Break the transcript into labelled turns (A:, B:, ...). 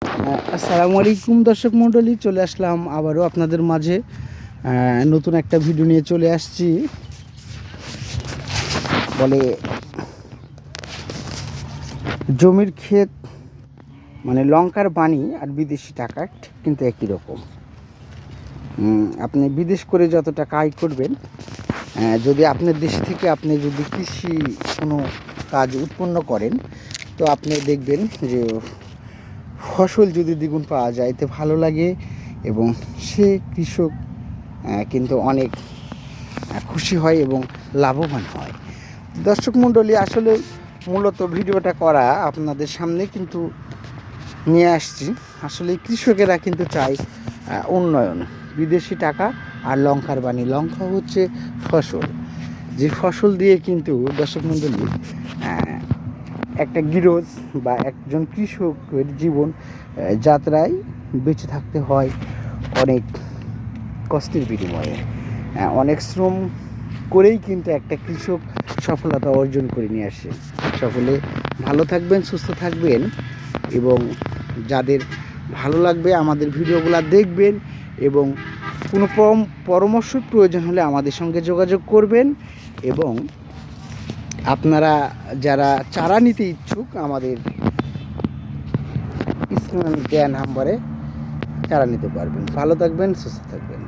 A: আসসালামু আলাইকুম দর্শক মণ্ডলী, চলে আসলাম আবারও আপনাদের মাঝে নতুন একটা ভিডিও নিয়ে চলে আসছি। বলে জমির ক্ষেত মানে লঙ্কার বাণী আর বিদেশি টাকা ঠিক কিন্তু একই রকম। আপনি বিদেশ করে যত টাকা আয় করবেন, যদি আপনার দেশ থেকে আপনি যদি কৃষি কোনো কাজ উৎপন্ন করেন, তো আপনি দেখবেন যে ফসল যদি দ্বিগুণ পাওয়া যায় এতে ভালো লাগে এবং সে কৃষক কিন্তু অনেক খুশি হয় এবং লাভবান হয়। দর্শক মণ্ডলী, আসলে মূলত ভিডিওটা করা আপনাদের সামনে কিন্তু নিয়ে আসছি। আসলে কৃষকেরা কিন্তু চায় উন্নয়ন, বিদেশি টাকা আর লঙ্কার বাণী। লঙ্কা হচ্ছে ফসল, যে ফসল দিয়ে কিন্তু দর্শক মণ্ডলী একটা গৃহস্থ বা একজন কৃষকের জীবন যাত্রায় বেঁচে থাকতে হয় অনেক কষ্টের বিনিময়ে। অনেক শ্রম করেই কিন্তু একটা কৃষক সফলতা অর্জন করে নিয়ে আসে। সকলে ভালো থাকবেন, সুস্থ থাকবেন এবং যাদের ভালো লাগবে আমাদের ভিডিওগুলো দেখবেন এবং কোনো পরামর্শ প্রয়োজন হলে আমাদের সঙ্গে যোগাযোগ করবেন। এবং আপনারা যারা চারা নিতে ইচ্ছুক, আমাদের স্ক্রিনে দেওয়া নাম্বারে চারা নিতে পারবেন। ভালো থাকবেন, সুস্থ থাকবেন।